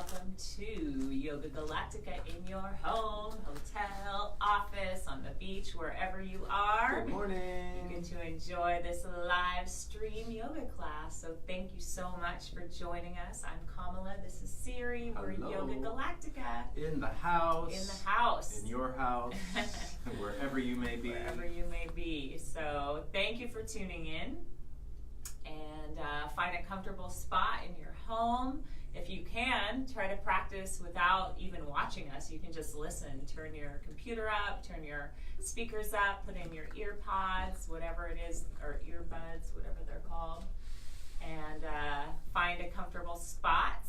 welcome to Yoga Galactica in your home, hotel, office, on the beach, wherever you are. Good morning. You get to enjoy this live stream yoga class. So thank you so much for joining us. I'm Kamala. This is Siri. We're Hello. Yoga Galactica. In the house. In the house. In your house. Wherever you may be. Wherever you may be. So thank you for tuning in. And find a comfortable spot in your home. If you can, try to practice without even watching us. You can just listen. Turn your computer up, turn your speakers up, put in your ear pods, whatever it is, or earbuds, whatever they're called, and find a comfortable spot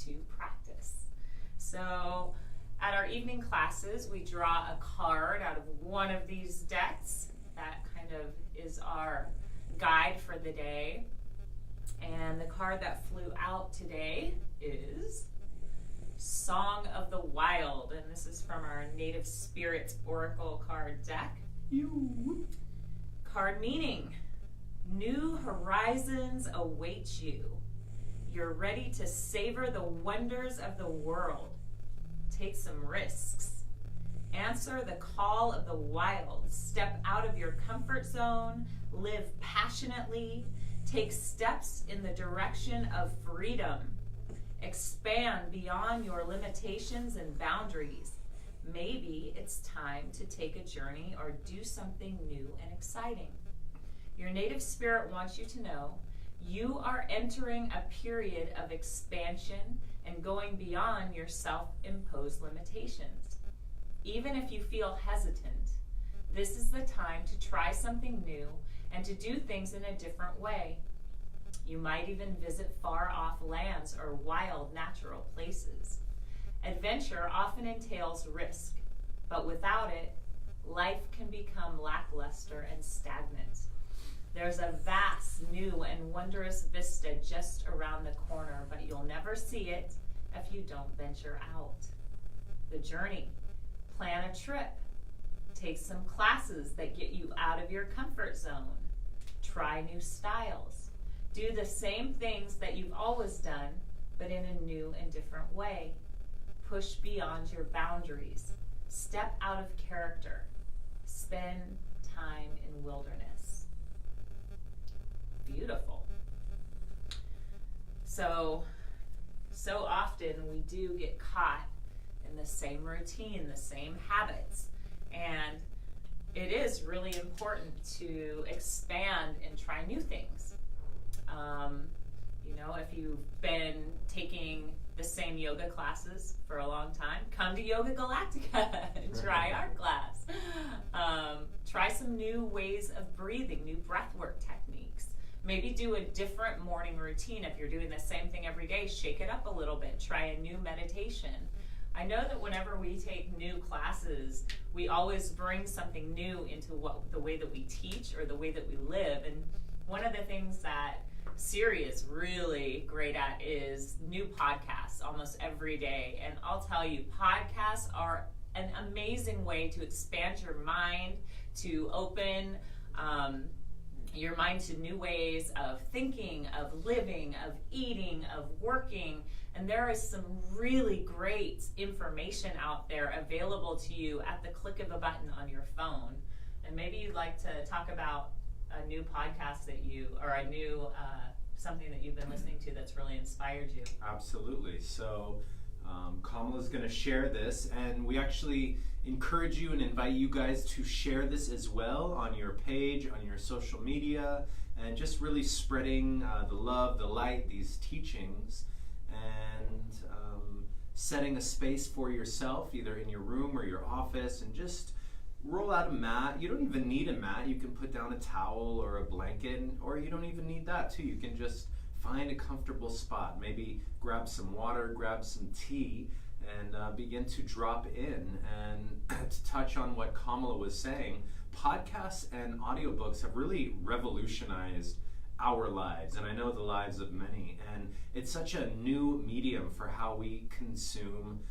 to practice. So at our evening classes, we draw a card out of one of these decks. That kind of is our guide for the day. And the card that flew out today is Song of the Wild. And this is from our Native Spirits Oracle card deck. Card meaning, new horizons await you. You're ready to savor the wonders of the world. Take some risks. Answer the call of the wild. Step out of your comfort zone. Live passionately. Take steps in the direction of freedom. Expand beyond your limitations and boundaries. Maybe it's time to take a journey or do something new and exciting. Your native spirit wants you to know you are entering a period of expansion and going beyond your self-imposed limitations. Even if you feel hesitant, this is the time to try something new and to do things in a different way. You might even visit far-off lands or wild natural places. Adventure often entails risk, but without it, life can become lackluster and stagnant. There's a vast, new, and wondrous vista just around the corner, but you'll never see it if you don't venture out. The journey. Plan a trip. Take some classes that get you out of your comfort zone. Try new styles. Do the same things that you've always done, but in a new and different way. Push beyond your boundaries. Step out of character. Spend time in wilderness. Beautiful. So often we do get caught in the same routine, the same habits, and it is really important to expand and try new things. If you've been taking the same yoga classes for a long time, come to Yoga Galactica and try our class. Try some new ways of breathing, new breathwork techniques. Maybe do a different morning routine. If you're doing the same thing every day, shake it up a little bit. Try a new meditation. I know that whenever we take new classes, we always bring something new into the way that we teach or the way that we live. And one of the things that Siri is really great at is new podcasts almost every day. And I'll tell you, podcasts are an amazing way to expand your mind, to open your mind to new ways of thinking, of living, of eating, of working. And there is some really great information out there available to you at the click of a button on your phone. And maybe you'd like to talk about a new podcast that or a new something that you've been listening to that's really inspired you. Absolutely. So Kamala's going to share this, and we actually encourage you and invite you guys to share this as well on your page, on your social media, and just really spreading the love, the light, these teachings, and setting a space for yourself, either in your room or your office, and just roll out a mat. You don't even need a mat. You can put down a towel or a blanket, or you don't even need that too. You can just find a comfortable spot. Maybe grab some water, grab some tea, and begin to drop in. And to touch on what Kamala was saying, podcasts and audiobooks have really revolutionized our lives, and I know the lives of many. And it's such a new medium for how we consume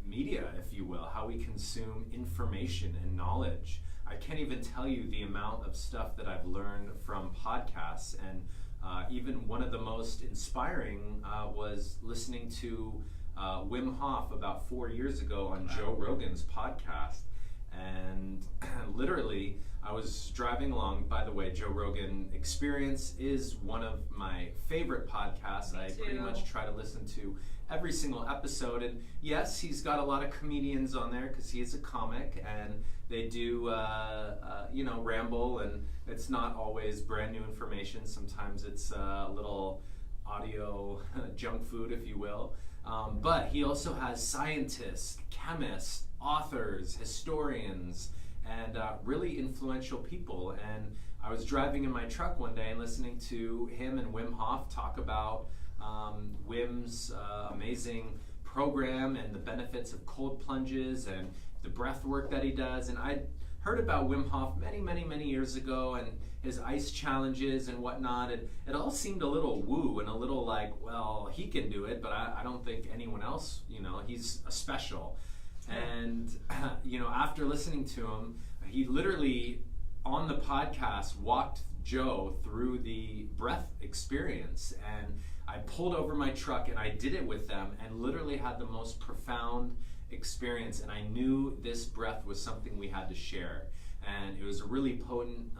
media, if you will, how we consume information and knowledge. I can't even tell you the amount of stuff that I've learned from podcasts and even one of the most inspiring was listening to Wim Hof about 4 years ago on Joe Rogan's podcast. And literally, I was driving along. By the way, Joe Rogan Experience is one of my favorite podcasts. I pretty much try to listen to every single episode. And yes, he's got a lot of comedians on there because he is a comic, and they do, ramble, and it's not always brand new information. Sometimes it's a little audio junk food, if you will. But he also has scientists, chemists, authors, historians, and really influential people. And I was driving in my truck one day and listening to him and Wim Hof talk about Wim's amazing program and the benefits of cold plunges and the breath work that he does. And I heard about Wim Hof many years ago, and his ice challenges and whatnot, and it all seemed a little woo and a little like, well, he can do it, but I don't think anyone else, he's a special. And, after listening to him, he literally, on the podcast, walked Joe through the breath experience. And I pulled over my truck and I did it with them and literally had the most profound experience. And I knew this breath was something we had to share. And it was a really potent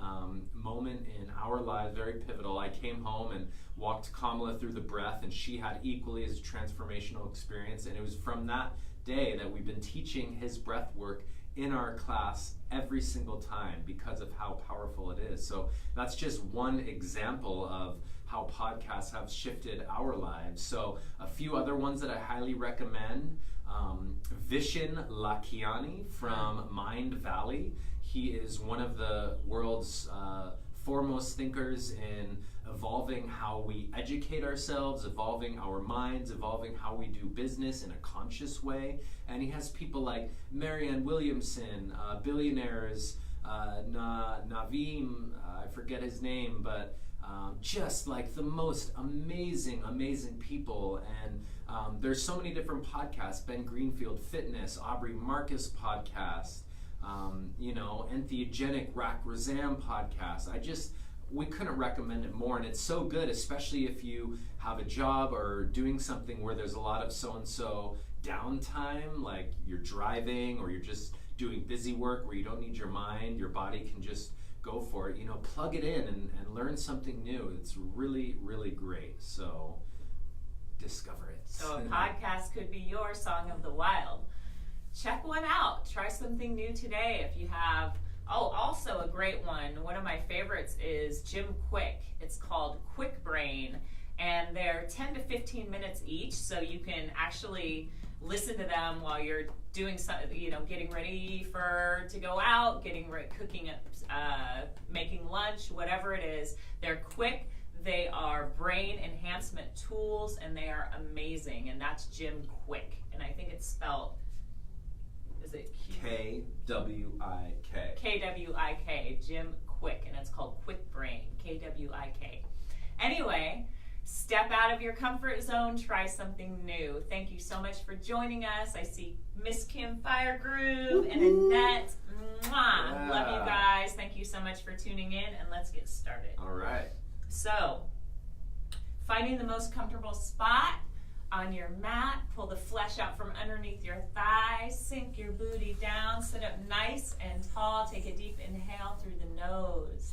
moment in our lives, very pivotal. I came home and walked Kamala through the breath, and she had equally as transformational experience. And it was from that day that we've been teaching his breath work in our class every single time because of how powerful it is. So that's just one example of how podcasts have shifted our lives. So a few other ones that I highly recommend. Vishen Lakhiani from Mind Valley. He is one of the world's foremost thinkers in evolving how we educate ourselves, evolving our minds, evolving how we do business in a conscious way. And he has people like Marianne Williamson, billionaires, Naveem, I forget his name, but just like the most amazing people. And there's so many different podcasts, Ben Greenfield Fitness, Aubrey Marcus podcast, Entheogenic Rak Razam podcast. We couldn't recommend it more, and it's so good, especially if you have a job or doing something where there's a lot of so-and-so downtime, like you're driving or you're just doing busy work where you don't need your mind, your body can just go for it. Plug it in and learn something new. It's really, really great. So discover it. So a podcast could be your song of the wild. Check one out. Try something new today if you have. Oh, also a great one. One of my favorites is Jim Quick. It's called Quick Brain, and they're 10 to 15 minutes each, so you can actually listen to them while you're doing something, getting ready to go out, cooking up, making lunch, whatever it is. They're quick. They are brain enhancement tools, and they are amazing. And that's Jim Quick, and I think it's spelled. Is it Kwik? Kwik, Jim Quick, and it's called Quick Brain, Kwik. Anyway, step out of your comfort zone, try something new. Thank you so much for joining us. I see Miss Kim Firegroove and Annette. Mwah. Yeah. Love you guys. Thank you so much for tuning in, and let's get started. All right. So, finding the most comfortable spot on your mat, pull the flesh out from underneath your thighs, sink your booty down, sit up nice and tall, take a deep inhale through the nose.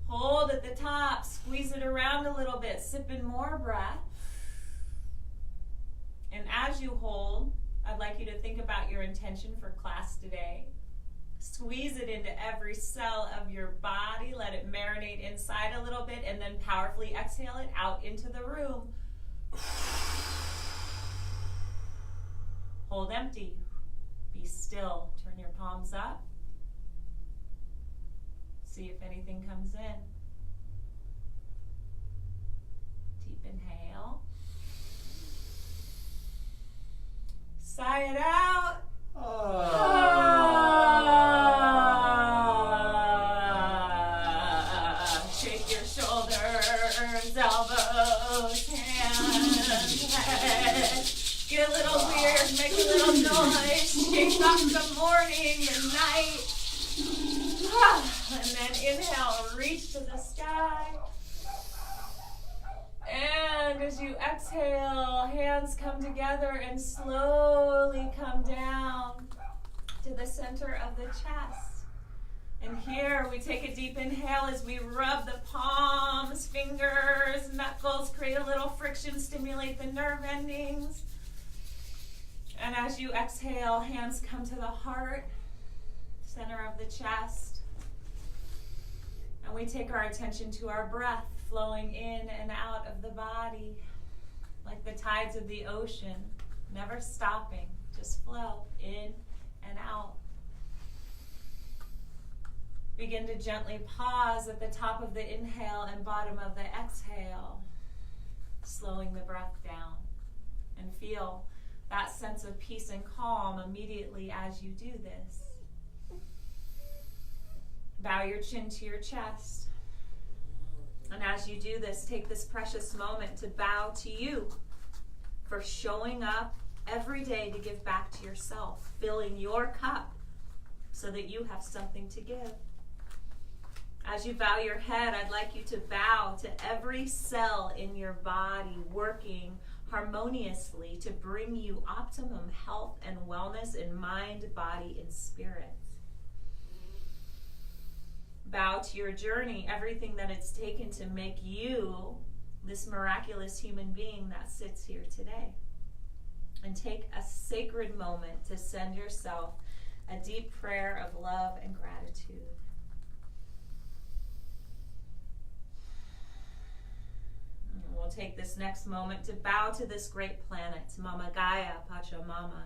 Hold at the top, squeeze it around a little bit, sip in more breath. And as you hold, I'd like you to think about your intention for class today. Squeeze it into every cell of your body. Let it marinate inside a little bit, and then powerfully exhale it out into the room. Hold empty. Be still. Turn your palms up. See if anything comes in. Deep inhale. Sigh it out. Shake your shoulders, elbows, hands, head. Get a little weird, make a little noise. Shake off the morning, the night. And then inhale, reach to the sky. exhale, hands come together and slowly come down to the center of the chest. And here we take a deep inhale as we rub the palms, fingers, knuckles, create a little friction, stimulate the nerve endings. And as you exhale, hands come to the heart, center of the chest. And we take our attention to our breath flowing in and out of the body like the tides of the ocean, never stopping, just flow in and out. Begin to gently pause at the top of the inhale and bottom of the exhale, slowing the breath down. And feel that sense of peace and calm immediately as you do this. Bow your chin to your chest. And as you do this, take this precious moment to bow to you for showing up every day to give back to yourself, filling your cup so that you have something to give. As you bow your head, I'd like you to bow to every cell in your body working harmoniously to bring you optimum health and wellness in mind, body, and spirit. Bow to your journey, everything that it's taken to make you this miraculous human being that sits here today. And take a sacred moment to send yourself a deep prayer of love and gratitude. And we'll take this next moment to bow to this great planet, Mama Gaia, Pachamama.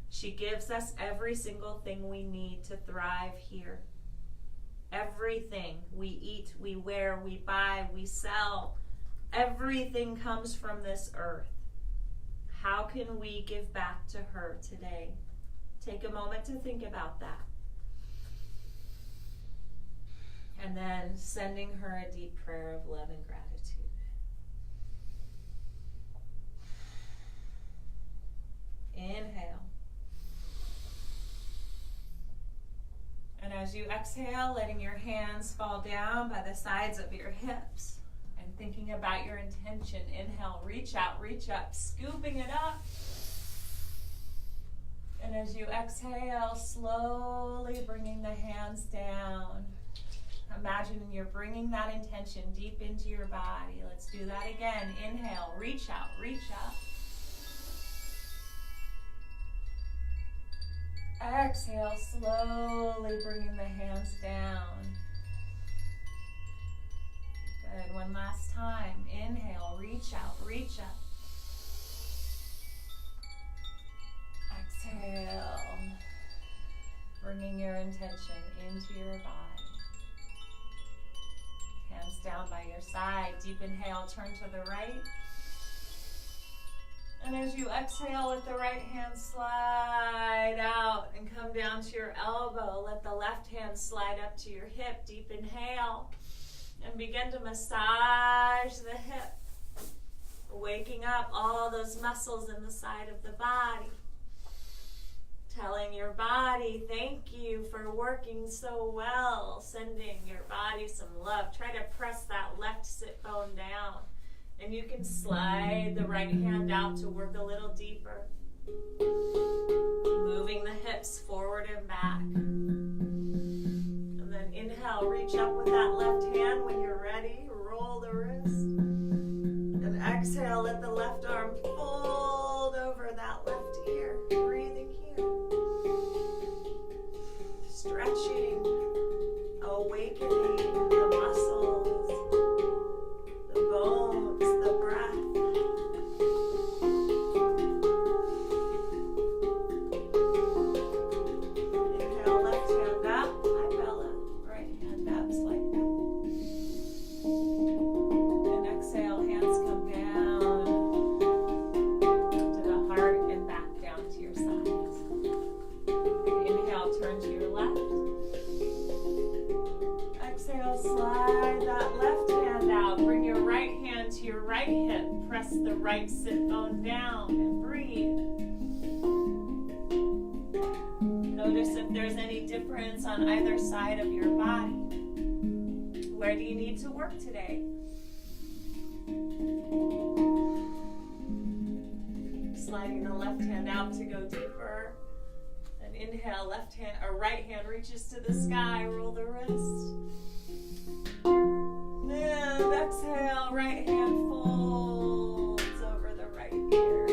She gives us every single thing we need to thrive here. Everything we eat, we wear, we buy, we sell, everything comes from this earth. How can we give back to her today? Take a moment to think about that. And then sending her a deep prayer of love and gratitude. Inhale. And as you exhale, letting your hands fall down by the sides of your hips and thinking about your intention. Inhale, reach out, reach up, scooping it up. And as you exhale, slowly bringing the hands down. Imagining you're bringing that intention deep into your body. Let's do that again. Inhale, reach out, reach up. Exhale, slowly bringing the hands down. Good, one last time. Inhale, reach out, reach up. Exhale, bringing your intention into your body. Hands down by your side. Deep inhale, turn to the right. And as you exhale, let the right hand slide out and come down to your elbow. Let the left hand slide up to your hip. Deep inhale. And begin to massage the hip. Waking up all those muscles in the side of the body. Telling your body, thank you for working so well. Sending your body some love. Try to press that left sit bone down. And you can slide the right hand out to work a little deeper. Moving the hips forward and back. And then inhale, reach up with that left hand. When you're ready, roll the wrist. And exhale, let the left arm fold over that left ear. Breathing here. Stretching, awakening the muscles, the bones, the breath. Inhale, left hand up, hi Bella. Right hand up, slightly. And exhale, hands come down to the heart and back down to your sides. Inhale, turn to your left. Exhale, slide that left hand out. Bring your right hand to your right hip. Press the right sit bone down and breathe. Notice if there's any difference on either side of your body. Where do you need to work today? sliding the left hand out to go deeper. And inhale, left hand or right hand reaches to the sky, roll the wrist. And exhale, right hand folds over the right ear.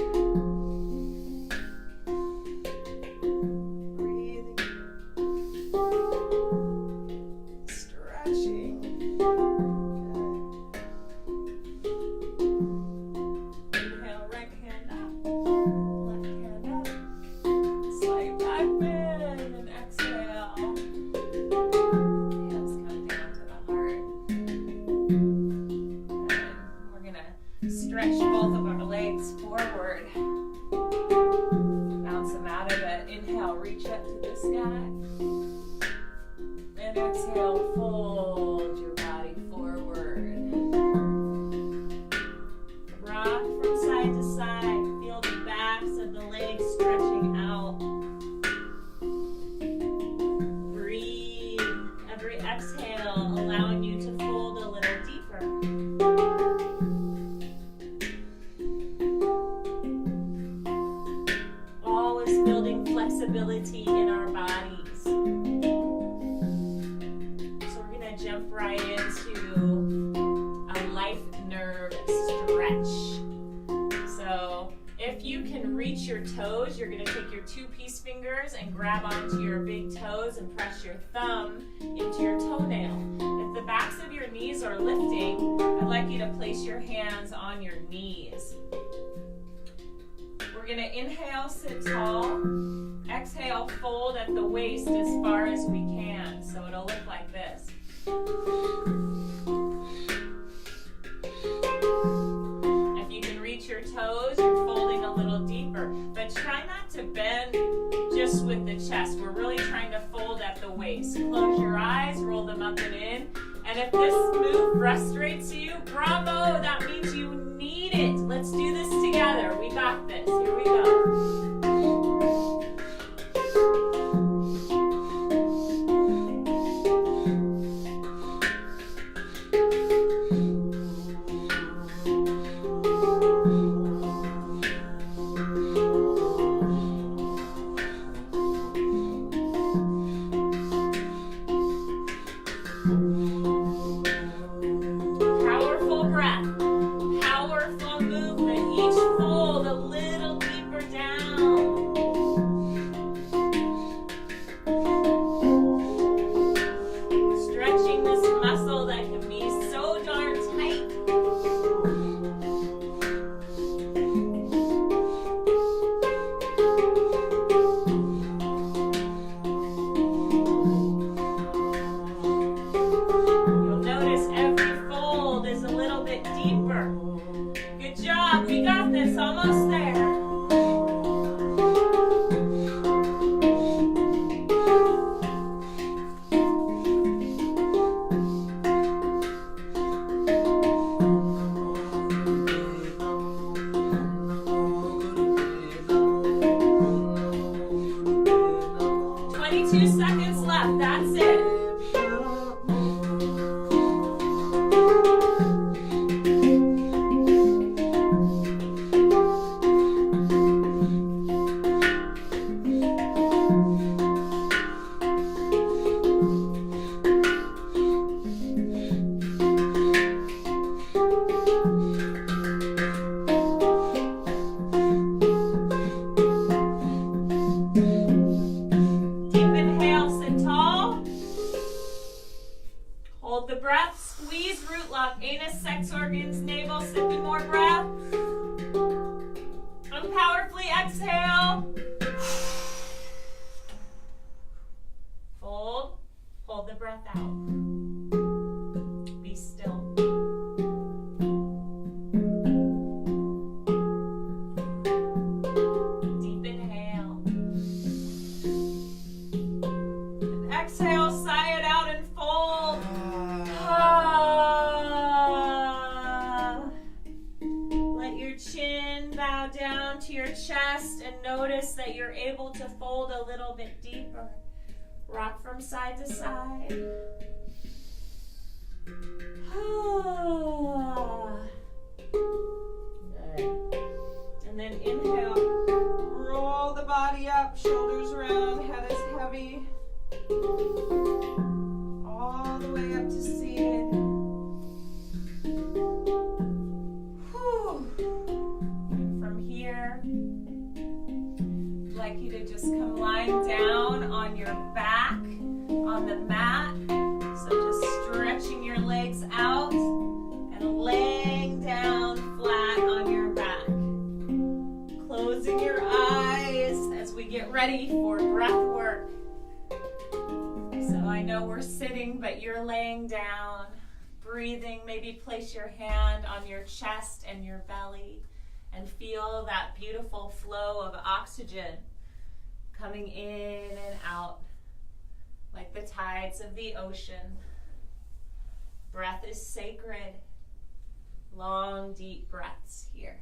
Breathing. Stretching. Good. Inhale, right hand up. Left hand up. Slight back bend and exhale. Hands come down to the heart. Stretch both of our legs forward. Bounce them out of it. Inhale, reach up to the sky. And exhale, fold your body forward. Rock from side to side. Feel the backs of the legs stretching out. Breathe. Every exhale, allowing you to fold a little deeper. Building flexibility in our bodies. So we're going to jump right into a life nerve stretch. So if you can reach your toes, you're going to take your 2-piece fingers and grab onto your big toes and press your thumb into your toenail. If the backs of your knees are lifting, I'd like you to place your hands on your knees. We're going to inhale, sit tall. Exhale, fold at the waist as far as we can. So it'll look like this. If you can reach your toes, you're folding a little deeper. But try not to bend just with the chest. We're really trying to fold at the waist. Close your eyes, roll them up and in. And if this move frustrates you, bravo, that means you need it. Let's do this together. We got this. Here we go. Almost there. 22 seconds left. That's it. Hold the breath, squeeze root lock, anus, sex organs, navel, sipping more breath. Unpowerfully exhale. Fold, hold the breath out. Be still. Deep inhale. And exhale, sigh it out and fold. Let your chin bow down to your chest and notice that you're able to fold a little bit deeper. Rock from side to side. Good. And then inhale. ready for breath work. So I know we're sitting, but you're laying down, breathing. Maybe place your hand on your chest and your belly and feel that beautiful flow of oxygen coming in and out like the tides of the ocean. Breath is sacred. Long, deep breaths here.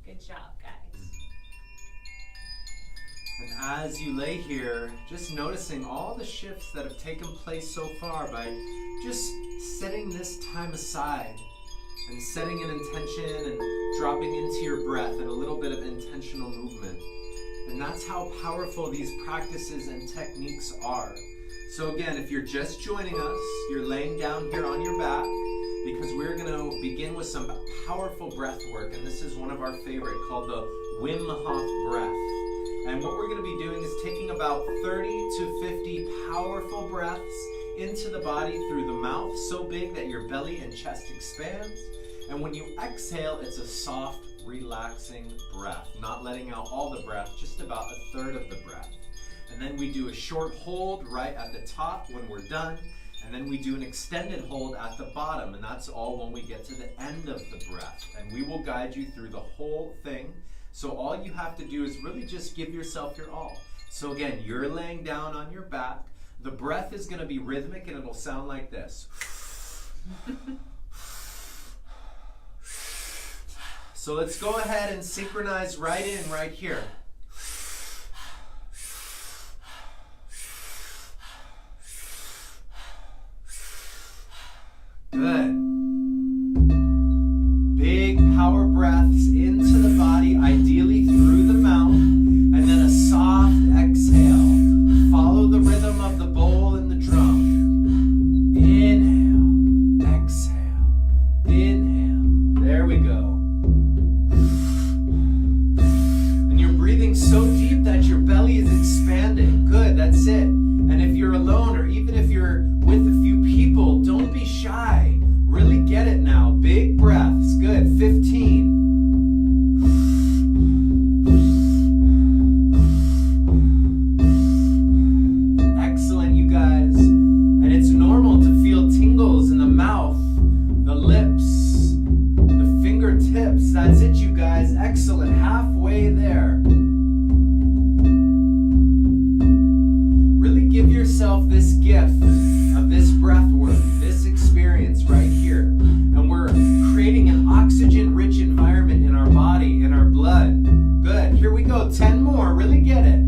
Good job, guys. And as you lay here, just noticing all the shifts that have taken place so far by just setting this time aside and setting an intention and dropping into your breath and a little bit of intentional movement. And that's how powerful these practices and techniques are. So again, if you're just joining us, you're laying down here on your back because we're going to begin with some powerful breath work. And this is one of our favorite called the Wim Hof breath. And what we're going to be doing is taking about 30 to 50 powerful breaths into the body through the mouth, so big that your belly and chest expands. And when you exhale, it's a soft, relaxing breath, not letting out all the breath, just about a third of the breath. And then we do a short hold right at the top when we're done. And then we do an extended hold at the bottom. And that's all when we get to the end of the breath. And we will guide you through the whole thing. So all you have to do is really just give yourself your all. So again, you're laying down on your back. The breath is going to be rhythmic and it'll sound like this. So let's go ahead and synchronize right in, right here. Good. Big power breaths into the body, ideally through the mouth, and then a soft exhale. Follow the rhythm of the bowl and the drum. Inhale, exhale, inhale. There we go. And you're breathing so deep that your belly is expanding. Good, that's it. And if you're alone or even if you're with a few people, don't be shy. Really get it now. Big breaths. Good. 15. Excellent, you guys. And it's normal to feel tingles in the mouth, the lips, the fingertips. That's it, you guys. Excellent. Halfway there. Really give yourself this gift of this breath work, this experience right here. And we're creating an oxygen-rich environment in our body, in our blood. Good. Here we go. 10 more. Really get it.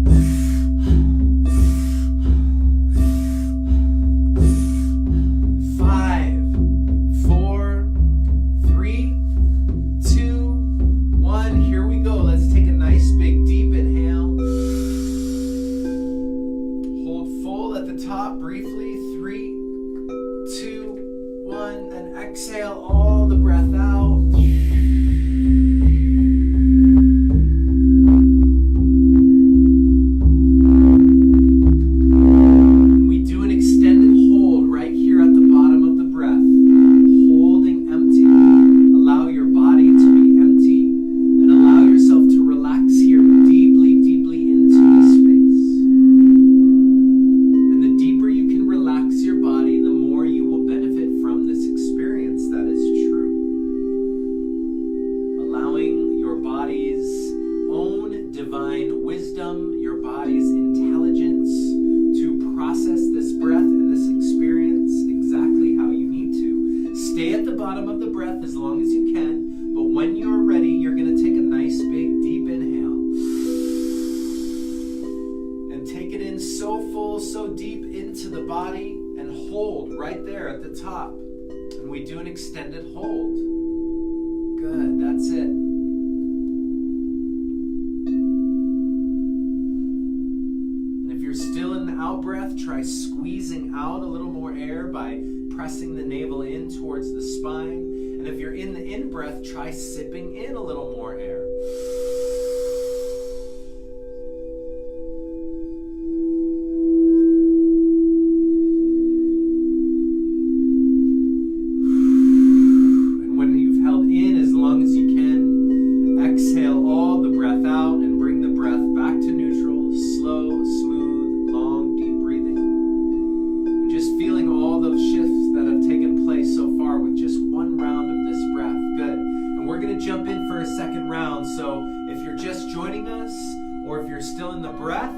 Extended hold. Good, that's it. And if you're still in the out breath, try squeezing out a little more air by pressing the navel in towards the spine. And if you're in the in breath, try sipping in a little more air. Slow So if you're just joining us, or if you're still in the breath,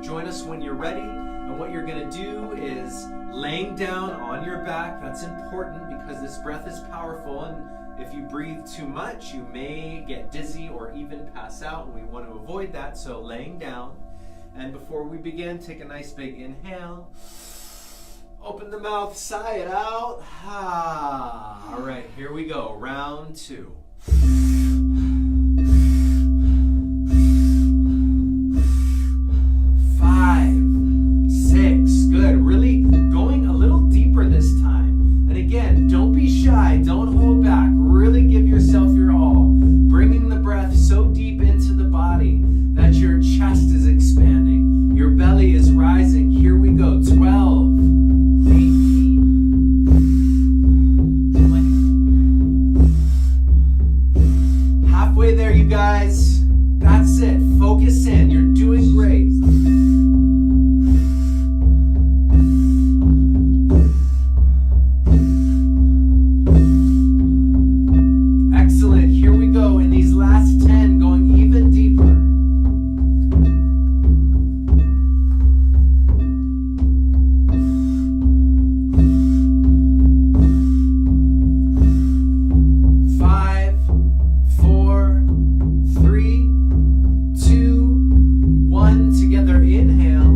join us when you're ready. And what you're going to do is laying down on your back. That's important because this breath is powerful, and if you breathe too much, you may get dizzy or even pass out, and we want to avoid that. So laying down. And before we begin, take a nice big inhale. Open the mouth, sigh it out. All right, here we go. Round 2. 5, 6, good. Really going a little deeper this time. And again, don't be shy, don't hold back. Really give yourself your all. Bringing the breath so deep into the body that your chest is expanding. Your belly is rising. Here we go. 12, 18, 20. Halfway there, you guys. That's it. Focus in. You're doing great. Excellent. Here we go. In these last 10, going even deeper. 5, 4, 3, 2, 1. Together, inhale.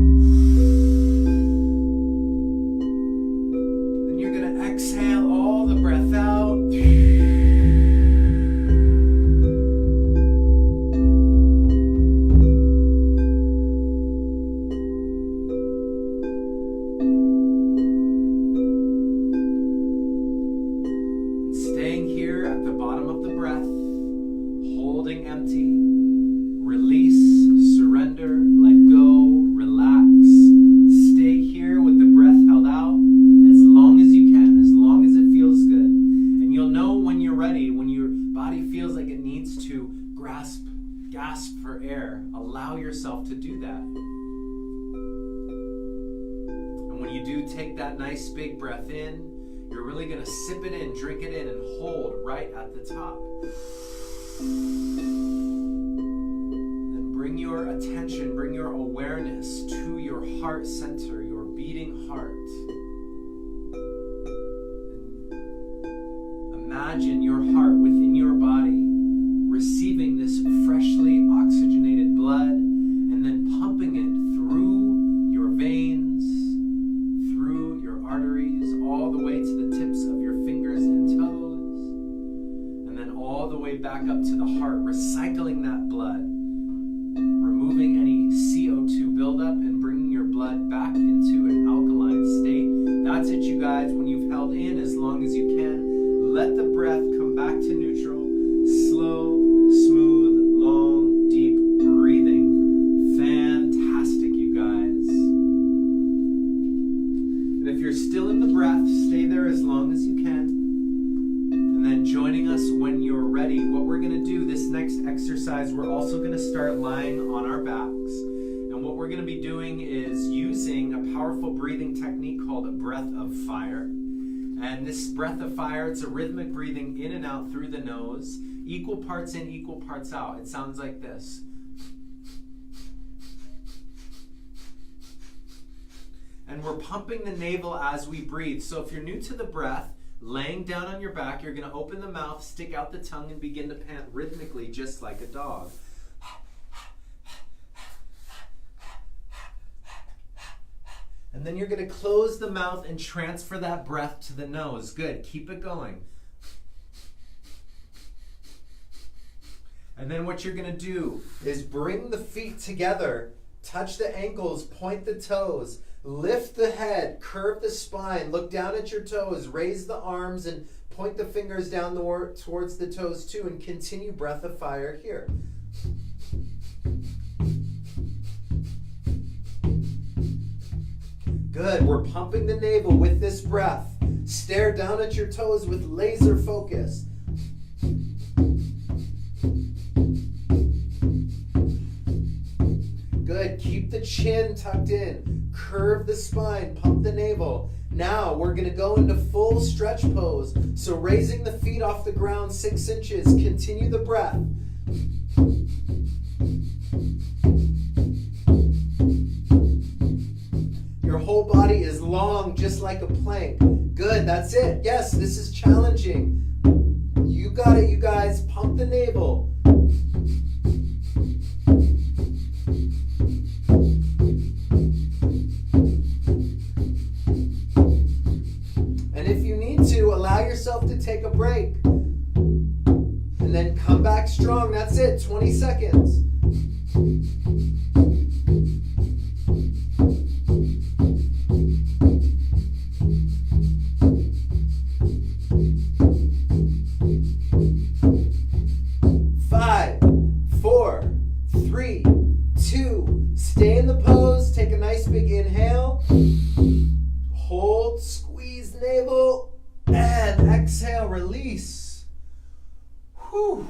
Then you're going to exhale all the breath out. Staying here at the bottom of the breath, holding empty. Release, surrender, let go, relax. Stay here with the breath held out as long as you can, as long as it feels good. And you'll know when you're ready, when your body feels like it needs to gasp for air. Allow yourself to do that. And when you do take that nice big breath in, you're really going to sip it in, drink it in, and hold right at the top. Then bring your attention, bring your awareness to your heart center, your beating heart. And imagine your heart within your body receiving this freshly oxygenated blood and then pumping it through your veins, through your arteries, all the way to the tips of your fingers and toes, and then all the way back up to the heart, recycling that blood, removing any CO2 buildup and bringing your blood back into an alkaline state. That's it, you guys. When you've held in as long as you can, let the breath come back to neutral. Slow, smooth, long, deep breathing. Fantastic, you guys. And if you're still in the breath, stay there as long as you can. And then joining us when you're ready. What we're going to do this next exercise, we're also going to start lying on our backs. And what we're going to be doing is using a powerful breathing technique called a breath of fire. And this breath of fire, it's a rhythmic breathing in and out through the nose. Equal parts in, equal parts out. It sounds like this. And we're pumping the navel as we breathe. So if you're new to the breath, laying down on your back, you're going to open the mouth, stick out the tongue, and begin to pant rhythmically just like a dog. And then you're going to close the mouth and transfer that breath to the nose. Good. Keep it going. And then what you're going to do is bring the feet together, touch the ankles, point the toes, lift the head, curve the spine, look down at your toes, raise the arms, and point the fingers down towards the toes too, and continue breath of fire here. Good. We're pumping the navel with this breath. Stare down at your toes with laser focus. Good. Keep the chin tucked in. Curve the spine. Pump the navel. Now we're going to go into full stretch pose. So raising the feet off the ground 6 inches. Continue the breath. long, just like a plank. Good, that's it. Yes, this is challenging. You got it, you guys. Pump the navel. And if you need to, allow yourself to take a break. And then come back strong. That's it, 20 seconds. Five, four, three, two. Stay in the pose. Take a nice big inhale. Hold, squeeze navel, and exhale, release. Whew.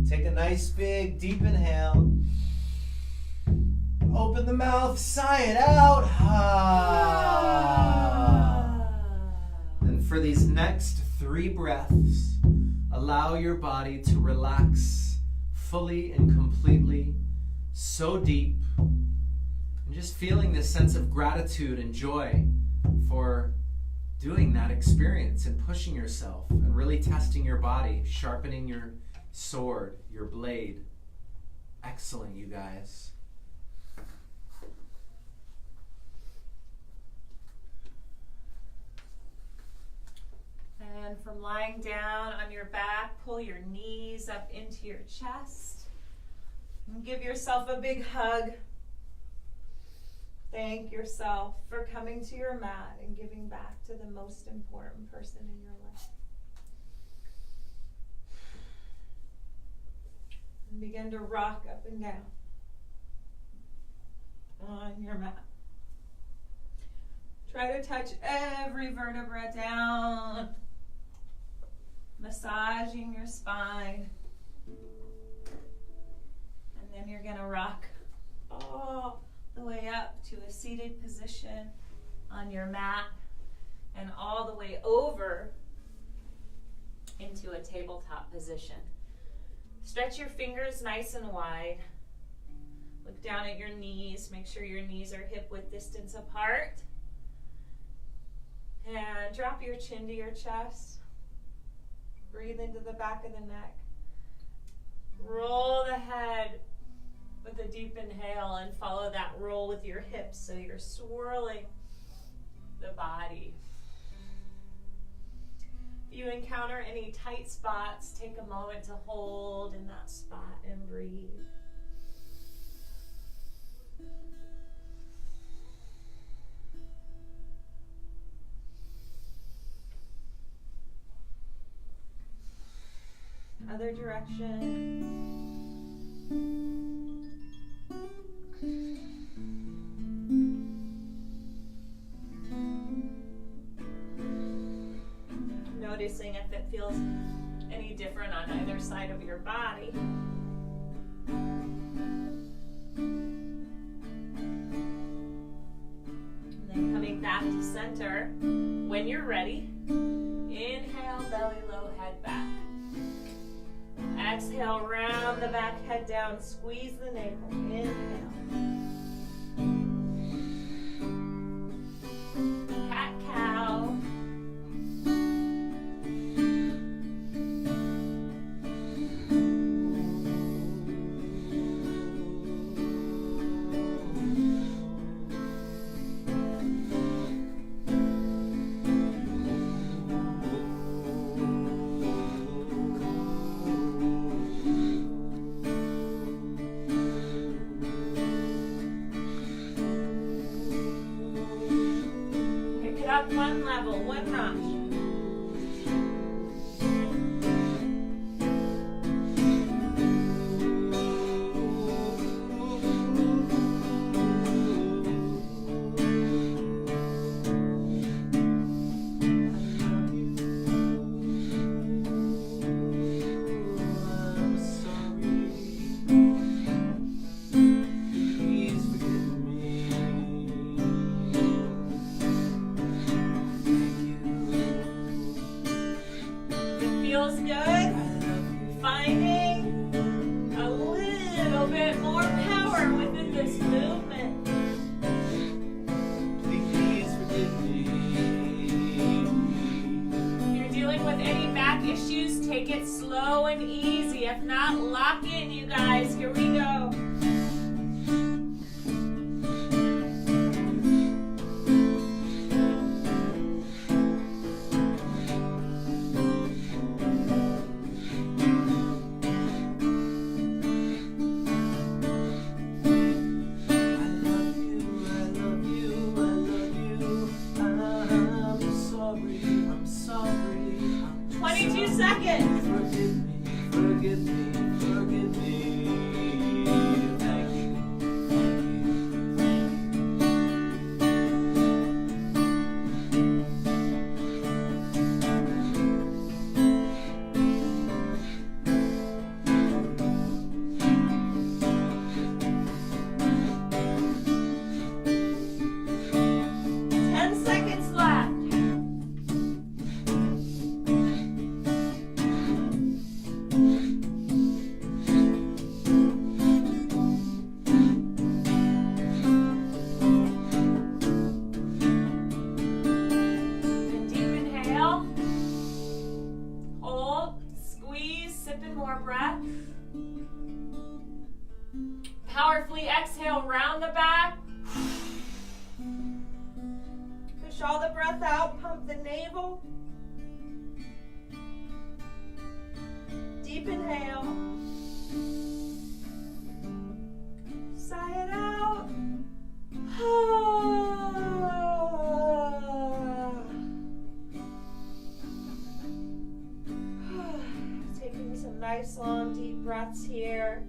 Take a nice big deep inhale. Open the mouth, sigh it out. And for these next 3 breaths, allow your body to relax fully and completely, so deep, and just feeling this sense of gratitude and joy for doing that experience and pushing yourself and really testing your body, sharpening your sword, your blade. Excellent, you guys. And from lying down on your back, pull your knees up into your chest. And give yourself a big hug. Thank yourself for coming to your mat and giving back to the most important person in your life. And begin to rock up and down on your mat. Try to touch every vertebra down, massaging your spine. And then you're going to rock all the way up to a seated position on your mat and all the way over into a tabletop position. Stretch your fingers nice and wide. Look down at your knees. Make sure your knees are hip-width distance apart. And drop your chin to your chest. Breathe into the back of the neck. Roll the head with a deep inhale and follow that roll with your hips so you're swirling the body. If you encounter any tight spots, take a moment to hold in that spot and breathe. Other direction. Noticing if it feels any different on either side of your body. And then coming back to center. When you're ready, inhale, belly low, head back. Exhale, round the back, head down, squeeze the navel. Inhale. Cat cow. Up one level, one notch. Thank you. issues, take it slow and easy. If not, lock in, you guys. Here we go. Powerfully exhale, round the back. Push all the breath out, pump the navel. Deep inhale. Sigh it out. Taking some nice long deep breaths here.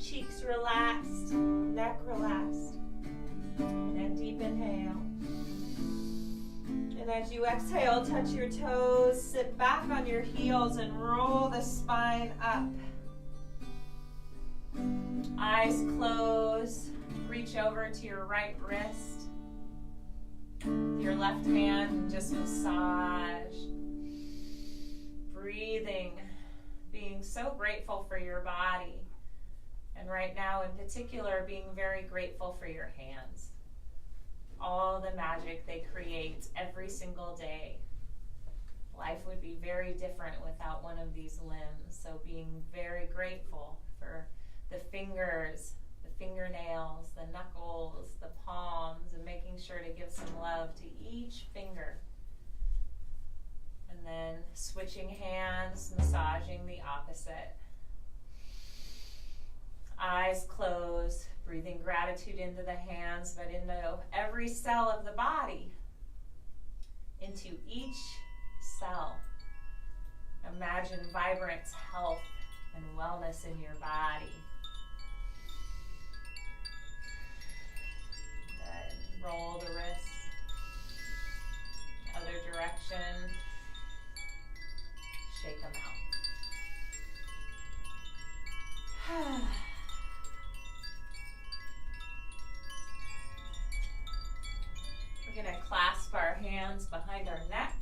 Cheeks relaxed, neck relaxed. And then deep inhale. And as you exhale, touch your toes, sit back on your heels and roll the spine up. Eyes closed. Reach over to your right wrist. With your left hand and just massage. Breathing, being so grateful for your body. And right now, in particular, being very grateful for your hands. All the magic they create every single day. Life would be very different without one of these limbs. So being very grateful for the fingers, the fingernails, the knuckles, the palms, and making sure to give some love to each finger. And then switching hands, massaging the opposite. Eyes closed, breathing gratitude into the hands, but into every cell of the body. Into each cell. Imagine vibrant health and wellness in your body. Good. Roll the wrists. Other direction. Shake them out. We're going to clasp our hands behind our neck.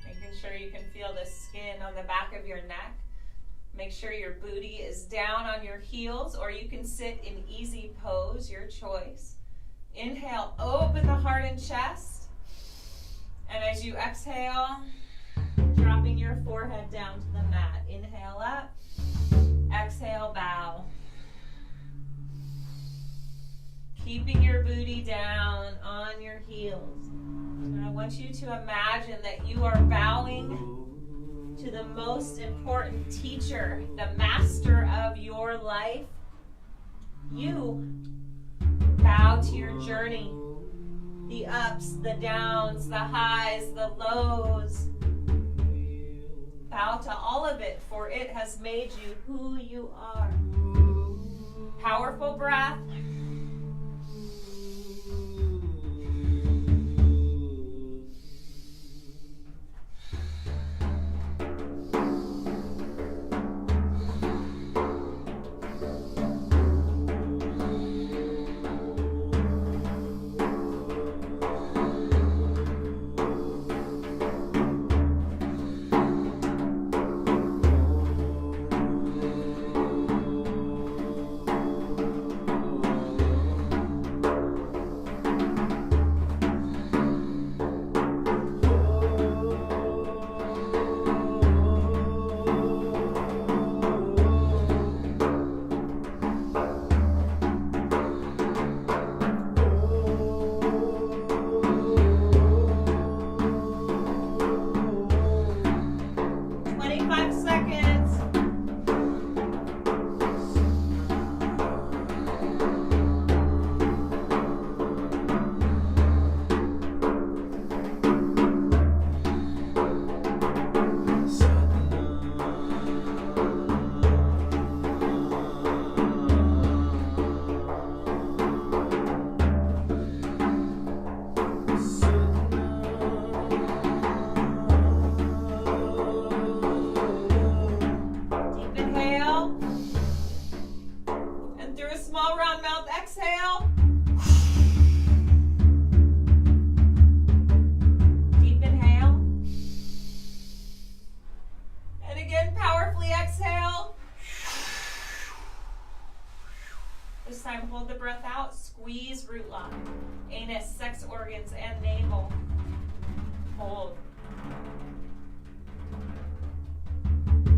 Making sure you can feel the skin on the back of your neck. Make sure your booty is down on your heels, or you can sit in easy pose, your choice. Inhale, open the heart and chest. And as you exhale, dropping your forehead down to the mat. Inhale up, exhale, bow. Keeping your booty down on your heels. And I want you to imagine that you are bowing to the most important teacher, the master of your life. You bow to your journey, the ups, the downs, the highs, the lows. Bow to all of it, for it has made you who you are. Powerful breath. Squeeze root lock. Anus, sex organs, and navel. Hold.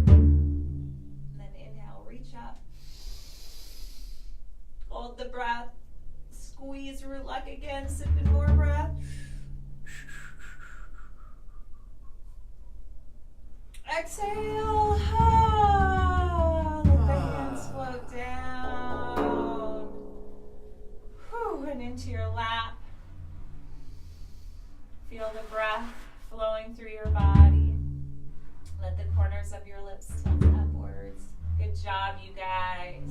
And then inhale, reach up. Hold the breath. Squeeze root lock again. Sip in more breath. Exhale. Let the hands float down. Whew, and into your lap. Feel the breath flowing through your body. Let the corners of your lips tilt upwards. Good job, you guys.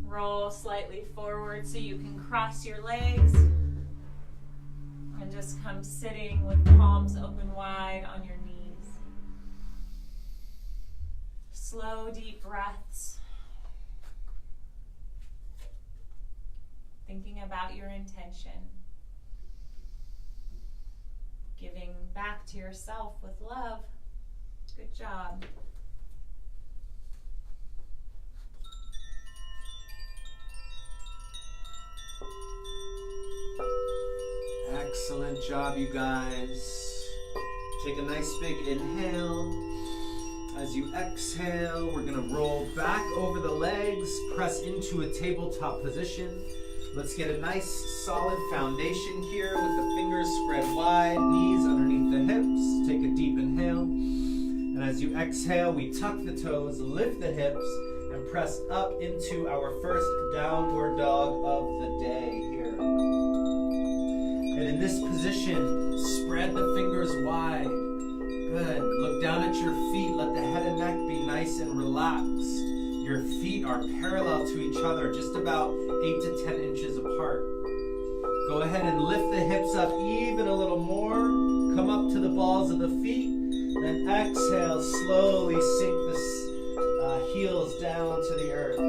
Roll slightly forward so you can cross your legs. And just come sitting with palms open wide on your knees. Slow, deep breaths. Thinking about your intention. Giving back to yourself with love. Good job. Excellent job, you guys. Take a nice big inhale. As you exhale, we're going to roll back over the legs, press into a tabletop position. Let's get a nice solid foundation here with the fingers spread wide, knees underneath the hips. Take a deep inhale. And as you exhale, we tuck the toes, lift the hips, and press up into our first downward dog of the day here. And in this position, spread the fingers wide. Good. Look down at your feet. Let the head and neck be nice and relaxed. Your feet are parallel to each other, just about 8 to 10 inches apart. Go ahead and lift the hips up even a little more. Come up to the balls of the feet. Then exhale, slowly sink the heels down to the earth.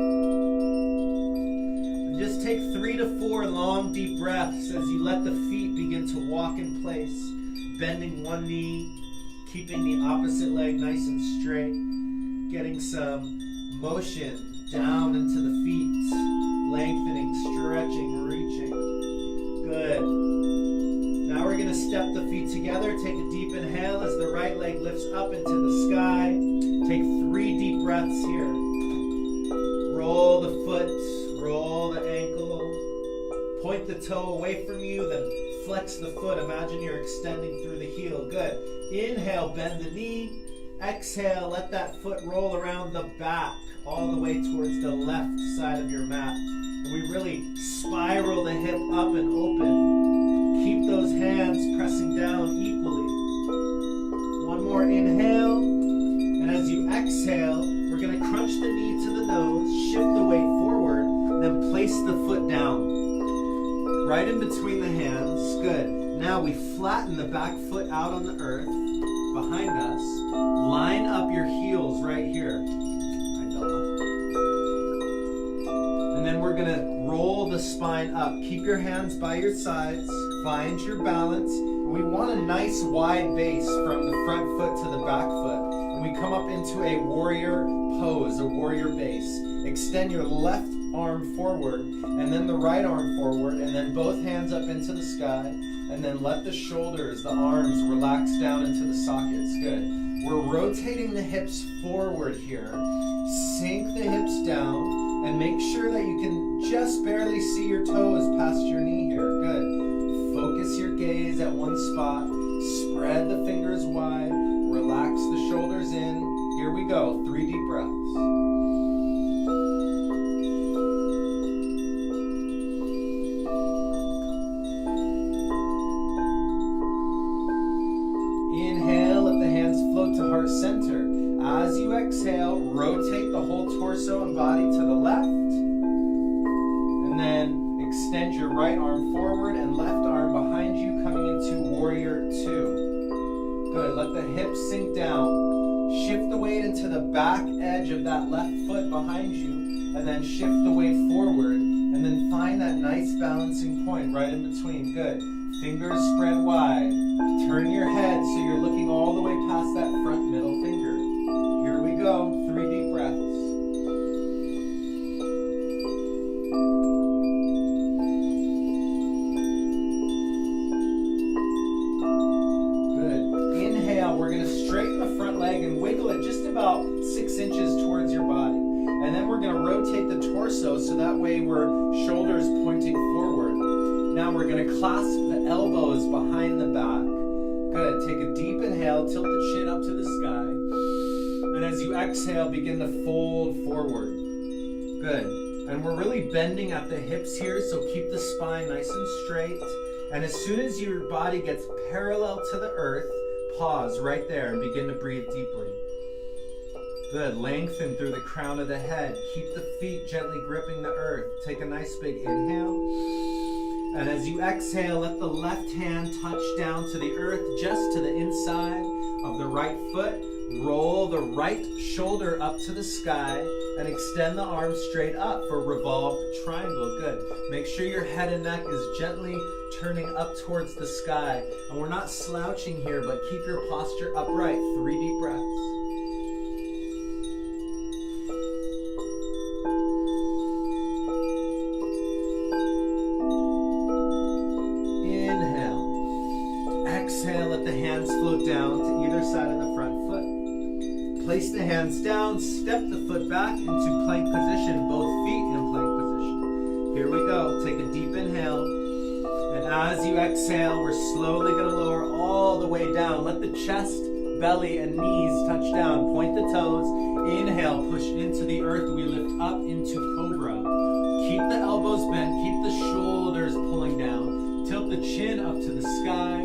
Just take 3 to 4 long, deep breaths as you let the feet begin to walk in place, bending one knee, keeping the opposite leg nice and straight, getting some motion down into the feet, lengthening, stretching, reaching. Good. Now we're going to step the feet together. Take a deep inhale as the right leg lifts up into the sky. Take 3 deep breaths here. Roll the foot. Roll the ankle, point the toe away from you, then flex the foot. Imagine you're extending through the heel. Good. Inhale, bend the knee. Exhale, let that foot roll around the back all the way towards the left side of your mat. And we really spiral the hip up and open. Keep those hands pressing down equally. One more inhale. And as you exhale, we're going to crunch the knee to the nose, shift the weight forward, then place the foot down. Right in between the hands. Good. Now we flatten the back foot out on the earth behind us. Line up your heels right here. And then we're going to roll the spine up. Keep your hands by your sides. Find your balance. We want a nice wide base from the front foot to the back foot. And we come up into a warrior pose, a warrior base. Extend your left arm forward, and then the right arm forward, and then both hands up into the sky, and then let the shoulders, the arms relax down into the sockets. Good. We're rotating the hips forward here. Sink the hips down, and make sure that you can just barely see your toes past your knee here. Good. Focus your gaze at one spot. Spread the fingers wide. Relax the shoulders in. Here we go. 3 deep breaths. Inhale, let the hands float to heart center. As you exhale, rotate the whole torso and body to the left. And then extend your right arm forward and left arm behind you, coming into warrior 2. Good. Let the hips sink down. Shift the weight into the back edge of that left foot behind you, and then shift the weight forward, and then find that nice balancing point right in between. Good. Fingers spread wide. Turn your head so you're looking all the way past that front middle finger. Here we go. 3 deep we're going to rotate the torso so that way we're shoulders pointing forward. Now we're going to clasp the elbows behind the back. Good. Take a deep inhale, tilt the chin up to the sky. And as you exhale, begin to fold forward. Good. And we're really bending at the hips here, so keep the spine nice and straight. And as soon as your body gets parallel to the earth, pause right there and begin to breathe deeply. Good. Lengthen through the crown of the head. Keep the feet gently gripping the earth. Take a nice big inhale. And as you exhale, let the left hand touch down to the earth, just to the inside of the right foot. Roll the right shoulder up to the sky and extend the arms straight up for revolved triangle. Good. Make sure your head and neck is gently turning up towards the sky. And we're not slouching here, but keep your posture upright. 3 deep breaths. Exhale, let the hands float down to either side of the front foot. Place the hands down, step the foot back into plank position, both feet in plank position. Here we go. Take a deep inhale. And as you exhale, we're slowly going to lower all the way down. Let the chest, belly, and knees touch down. Point the toes. Inhale, push into the earth. We lift up into cobra. Keep the elbows bent. Keep the shoulders pulling down. Tilt the chin up to the sky.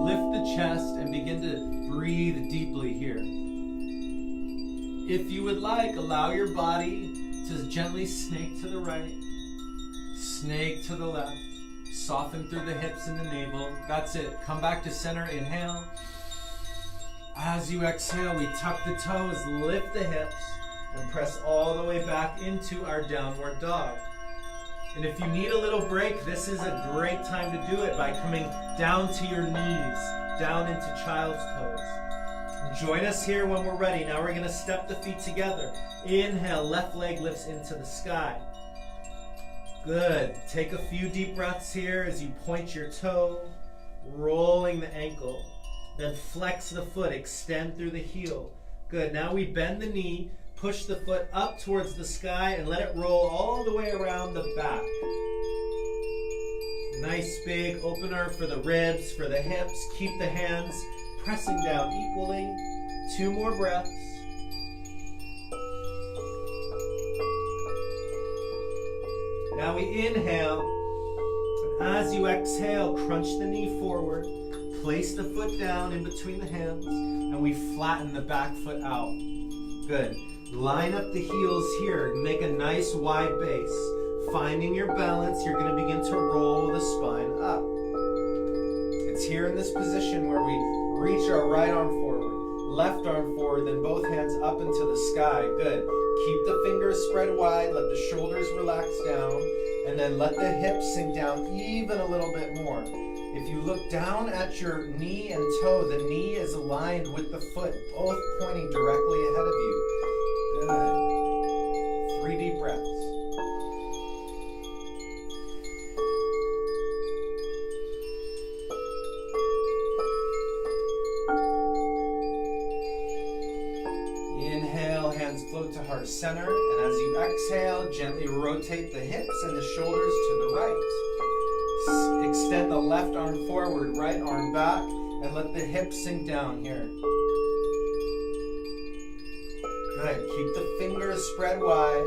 Lift the chest and begin to breathe deeply here. If you would like, allow your body to gently snake to the right, snake to the left, soften through the hips and the navel. That's it. Come back to center. Inhale. As you exhale, we tuck the toes, lift the hips, and press all the way back into our downward dog. And if you need a little break, this is a great time to do it by coming down to your knees, down into child's pose. Join us here when we're ready. Now we're going to step the feet together. Inhale, left leg lifts into the sky. Good. Take a few deep breaths here as you point your toe, rolling the ankle. Then flex the foot, extend through the heel. Good. Now we bend the knee. Push the foot up towards the sky and let it roll all the way around the back. Nice big opener for the ribs, for the hips. Keep the hands pressing down equally. 2 more breaths. Now we inhale. And as you exhale, crunch the knee forward. Place the foot down in between the hands. And we flatten the back foot out. Good. Line up the heels here. Make a nice wide base. Finding your balance, you're going to begin to roll the spine up. It's here in this position where we reach our right arm forward, left arm forward, then both hands up into the sky. Good. Keep the fingers spread wide. Let the shoulders relax down. And then let the hips sink down even a little bit more. If you look down at your knee and toe, the knee is aligned with the foot, both pointing directly ahead of you. Good. 3 deep breaths. Inhale, hands float to heart center. And as you exhale, gently rotate the hips and the shoulders to the right. Extend the left arm forward, right arm back, and let the hips sink down here. Good. Keep the fingers spread wide.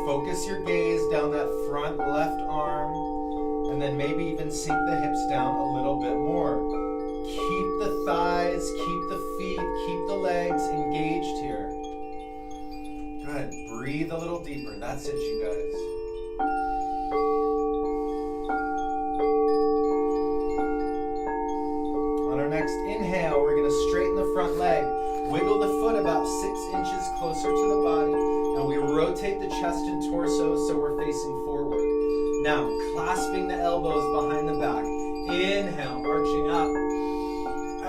Focus your gaze down that front left arm, and then maybe even sink the hips down a little bit more. Keep the thighs, keep the feet, keep the legs engaged here. Good. Breathe a little deeper. That's it, you guys. On our next inhale, we're going to straighten the front leg. Wiggle the foot about 6 inches closer to the body, and we rotate the chest and torso so we're facing forward. Now, clasping the elbows behind the back. Inhale, arching up.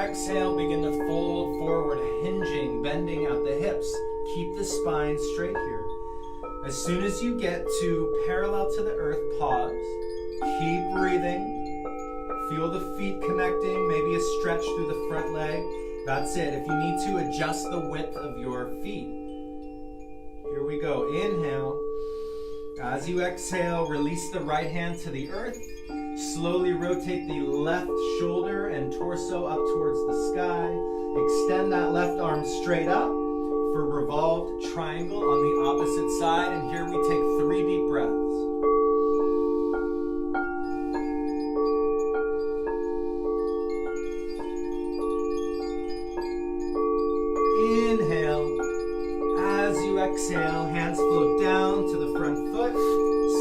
Exhale, begin to fold forward, hinging, bending out the hips. Keep the spine straight here. As soon as you get to parallel to the earth, pause. Keep breathing. Feel the feet connecting, maybe a stretch through the front leg. That's it. If you need to, adjust the width of your feet. Here we we go. Inhale. As you exhale, release the right hand to the earth. Slowly rotate the left shoulder and torso up towards the sky. Extend that left arm straight up for revolved triangle on the opposite side. And here we take 3 deep breaths. Inhale. As you exhale, hands float down to the front foot.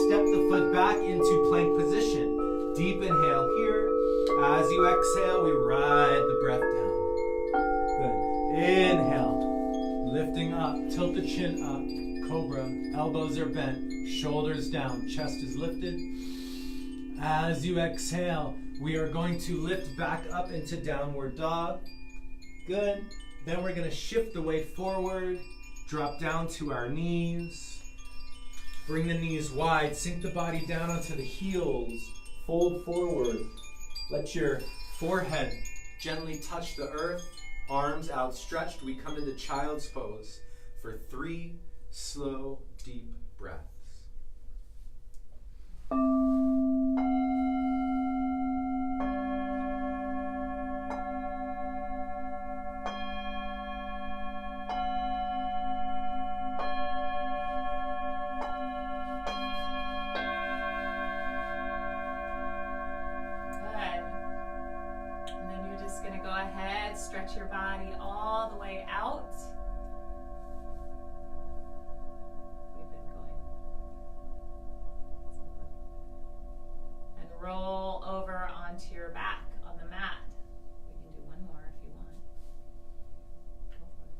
Step the foot back into plank position. Deep inhale here. As you exhale, we ride the breath down. Good. Inhale. Lifting up. Tilt the chin up. Cobra. Elbows are bent. Shoulders down. Chest is lifted. As you exhale, we are going to lift back up into downward dog. Good. Then we're going to shift the weight forward. Drop down to our knees. Bring the knees wide. Sink the body down onto the heels. Fold forward. Let your forehead gently touch the earth. Arms outstretched. We come into child's pose for 3 slow, deep breaths. Stretch your body all the way out. We've been going. And roll over onto your back on the mat. We can do one more if you want. Go for it.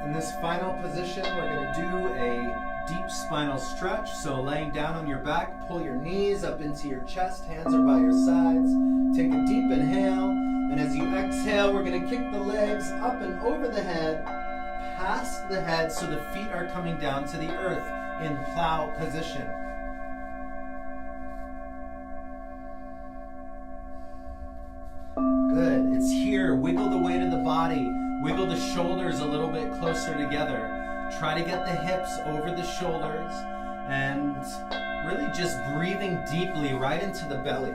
In this final position, we're going to do a deep spinal stretch. So laying down on your back, pull your knees up into your chest, hands are by your sides. Take a deep inhale, and as you exhale, we're going to kick the legs up and over the head, past the head, so the feet are coming down to the earth in plow position. Good. It's here. Wiggle the weight of the body. Wiggle the shoulders a little bit closer together. Try to get the hips over the shoulders and really just breathing deeply right into the belly.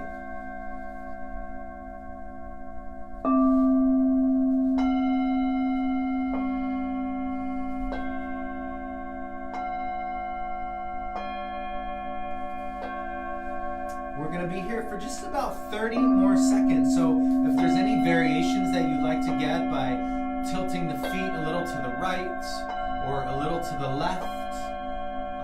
We're going to be here for just about 30 more seconds. So if there's any variations that you'd like to get by tilting the feet a little to the right or a little to the left,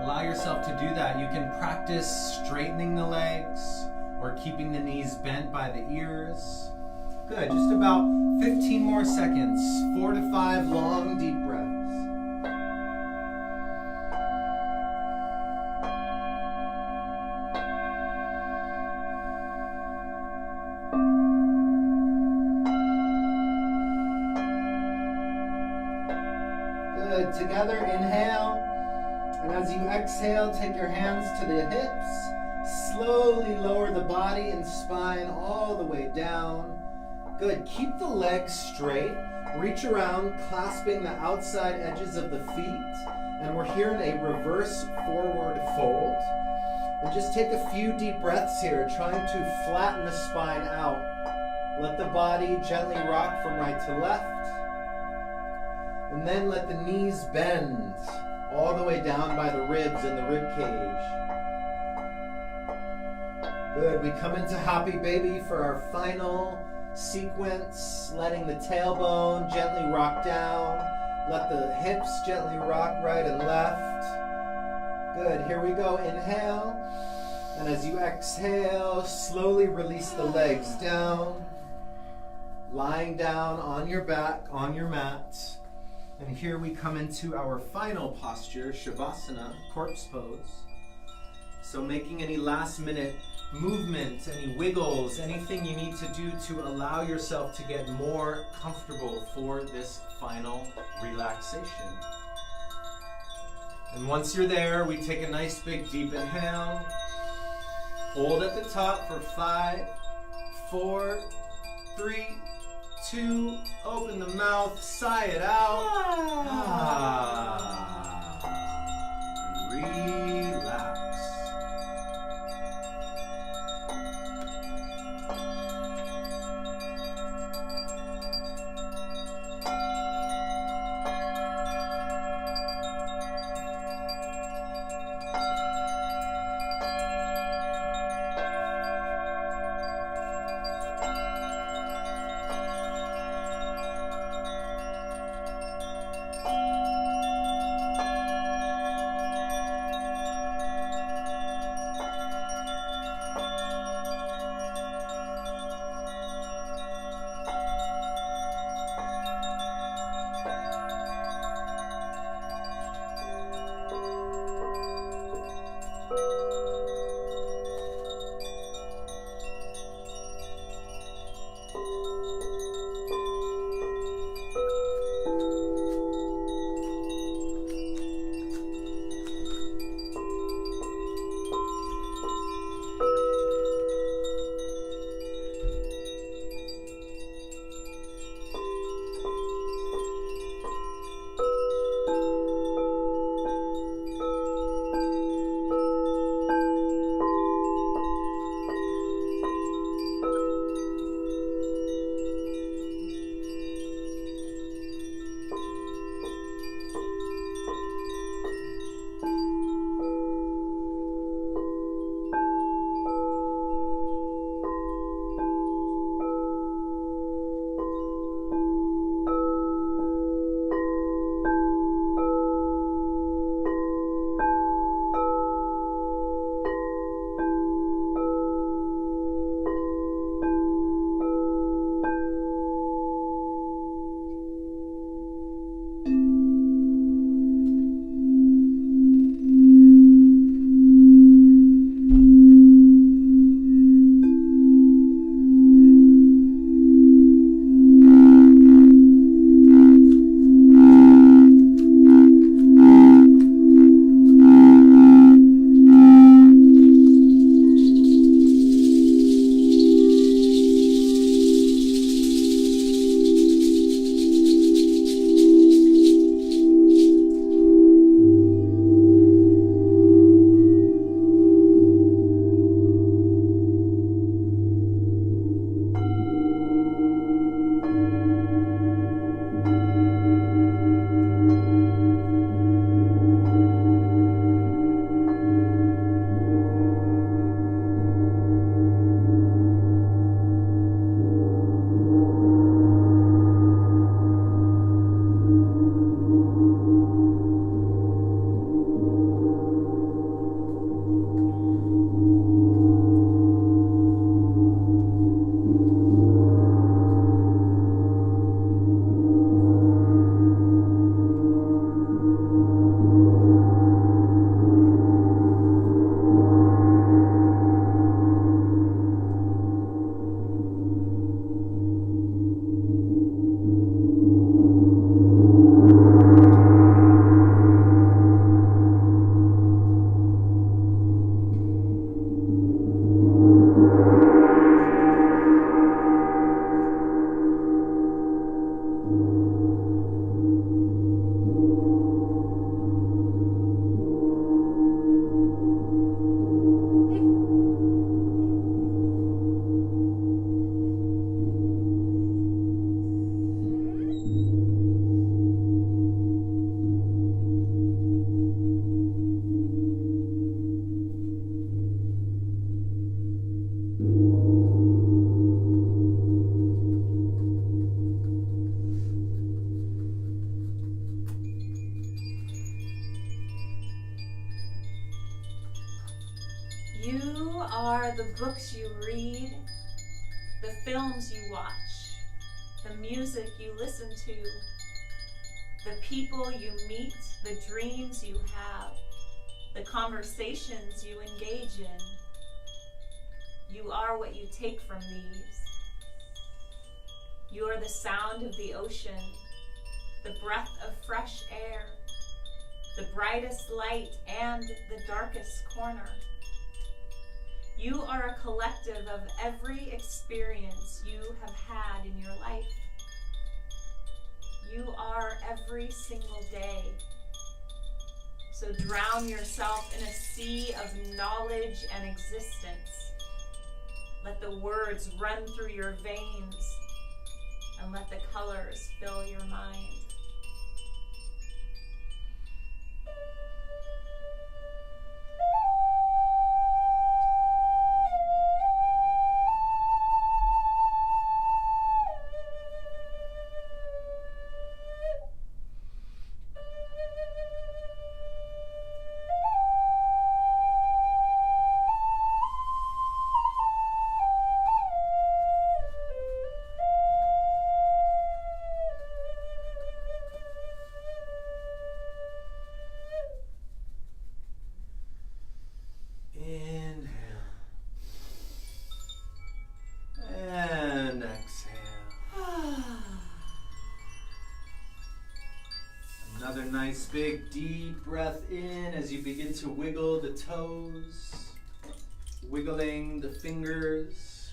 allow yourself to do that. You can practice straightening the legs or keeping the knees bent by the ears. Good, just about 15 more seconds. 4 to 5 long, deep breaths. Good. Together, inhale. And as you exhale, take your hands to the hips. Slowly lower the body and spine all the way down. Good. Keep the legs straight. Reach around, clasping the outside edges of the feet. And we're here in a reverse forward fold. And just take a few deep breaths here, trying to flatten the spine out. Let the body gently rock from right to left. And then let the knees bend all the way down by the ribs and the rib cage. Good. We come into happy baby for our final sequence, letting the tailbone gently rock down. Let the hips gently rock right and left. Good. Here we go. Inhale. And as you exhale, slowly release the legs down. Lying down on your back, on your mat. And here we come into our final posture, Shavasana, corpse pose. So making any last minute movement, any wiggles, anything you need to do to allow yourself to get more comfortable for this final relaxation. And once you're there, we take a nice big deep inhale. Hold at the top for 5, 4, 3, 2, open the mouth, sigh it out. Relax. You are the books you read, the films you watch, the music you listen to, the people you meet, the dreams you have, the conversations you engage in. You are what you take from these. You are the sound of the ocean, the breath of fresh air, the brightest light and the darkest corner. You are a collective of every experience you have had in your life. You are every single day. So drown yourself in a sea of knowledge and existence. Let the words run through your veins and let the colors fill your mind. Another nice big deep breath in as you begin to wiggle the toes, wiggling the fingers,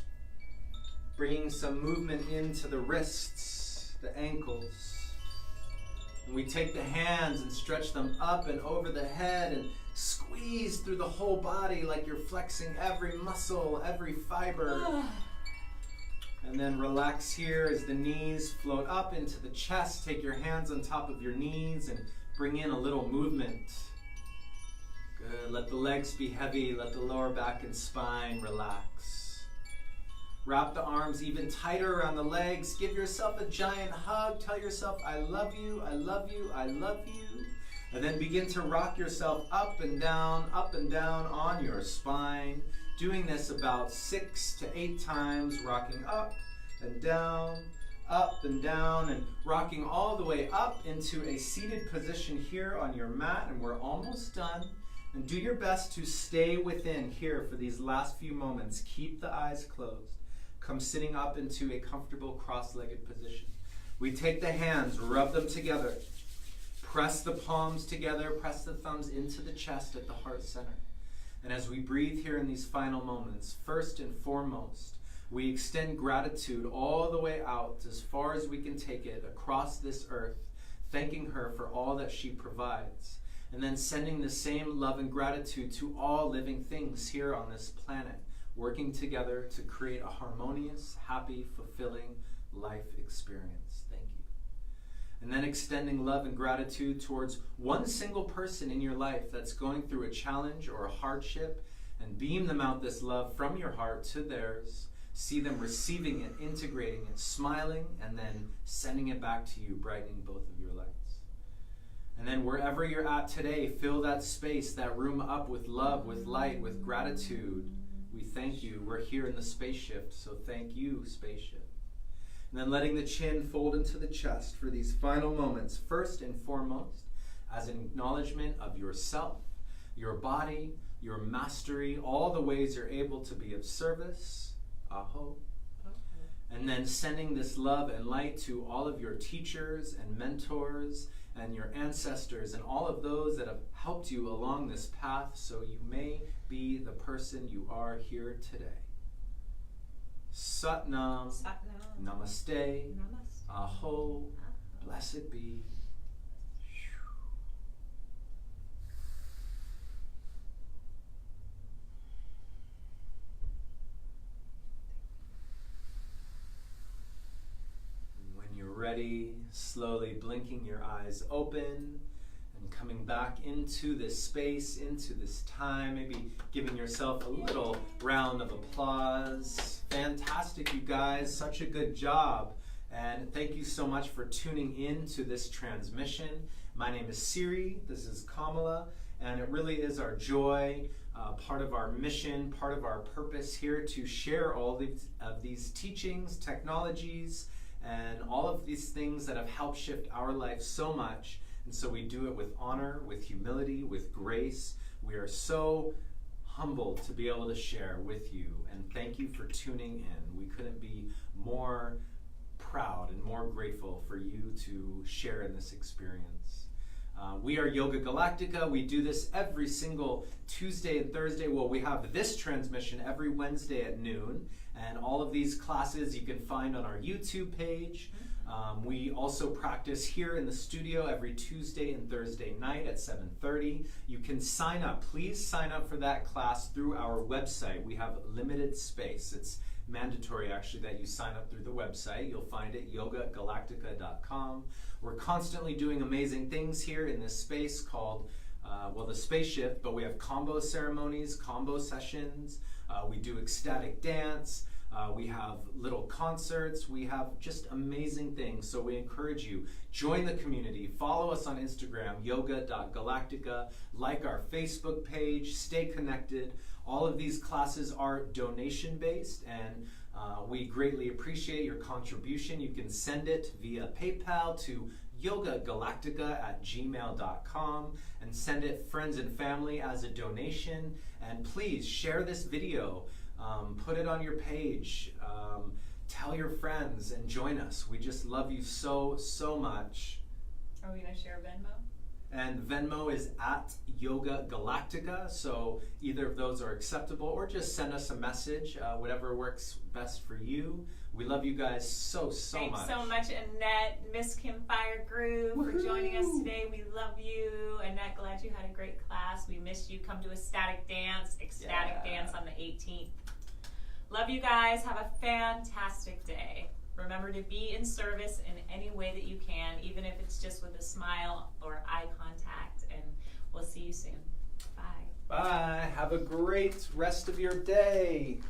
bringing some movement into the wrists, the ankles. And we take the hands and stretch them up and over the head and squeeze through the whole body like you're flexing every muscle, every fiber. And then relax here as the knees float up into the chest. Take your hands on top of your knees and bring in a little movement. Good. Let the legs be heavy. Let the lower back and spine relax. Wrap the arms even tighter around the legs. Give yourself a giant hug. Tell yourself, I love you, I love you, I love you. And then begin to rock yourself up and down on your spine. Doing this about 6 to 8 times, rocking up and down, and rocking all the way up into a seated position here on your mat, and we're almost done. And do your best to stay within here for these last few moments. Keep the eyes closed. Come sitting up into a comfortable cross-legged position. We take the hands, rub them together, press the palms together, press the thumbs into the chest at the heart center. And as we breathe here in these final moments, first and foremost, we extend gratitude all the way out as far as we can take it across this earth, thanking her for all that she provides, and then sending the same love and gratitude to all living things here on this planet, working together to create a harmonious, happy, fulfilling life experience. Thank you. And then extending love and gratitude towards one single person in your life that's going through a challenge or a hardship, and beam them out this love from your heart to theirs. See them receiving it, integrating it, smiling, and then sending it back to you, brightening both of your lights. And then wherever you're at today, fill that space, that room up with love, with light, with gratitude. We thank you. We're here in the space shift, so thank you, space shift. And then letting the chin fold into the chest for these final moments, first and foremost, as an acknowledgement of yourself, your body, your mastery, all the ways you're able to be of service. Aho. And then sending this love and light to all of your teachers and mentors and your ancestors and all of those that have helped you along this path so you may be the person you are here today. Sat Nam, Namaste, Aho, blessed be. When you're ready, slowly blinking your eyes open and coming back into this space, into this time, maybe giving yourself a little round of applause. Fantastic, you guys, such a good job. And thank you so much for tuning in to this transmission. My name is Siri, this is Kamala, and it really is our joy, part of our mission, part of our purpose here to share all of these teachings, technologies, and all of these things that have helped shift our life so much. And so we do it with honor, with humility, with grace. We are so humbled to be able to share with you, and thank you for tuning in. We couldn't be more proud and more grateful for you to share in this experience. We are Yoga Galactica. We do this every single Tuesday and Thursday. Well, we have this transmission every Wednesday at noon. And all of these classes you can find on our YouTube page. We also practice here in the studio every Tuesday and Thursday night at 7:30. You can sign up. Please sign up for that class through our website. We have limited space. It's mandatory actually that you sign up through the website. You'll find it yogagalactica.com. We're constantly doing amazing things here in this space called the spaceship, but we have Kambo ceremonies, Kambo sessions. We do ecstatic dance. We have little concerts. We have just amazing things. So we encourage you, join the community. Follow us on Instagram, yoga.galactica. Like our Facebook page. Stay connected. All of these classes are donation-based, and we greatly appreciate your contribution. You can send it via PayPal to yogagalactica@gmail.com and send it friends and family as a donation. And please share this video. Put it on your page. Tell your friends and join us. We just love you so, so much. Are we going to share Venmo? And Venmo is at Yoga Galactica, so either of those are acceptable, or just send us a message, whatever works best for you. We love you guys so much. Thanks so much, Annette, Miss Kim Fire Groove, for joining us today. We love you. Annette, glad you had a great class. We missed you. Come to ecstatic dance on the 18th. Love you guys. Have a fantastic day. Remember to be in service in any way that you can, even if it's just with a smile or eye contact, and we'll see you soon. Bye. Bye. Have a great rest of your day.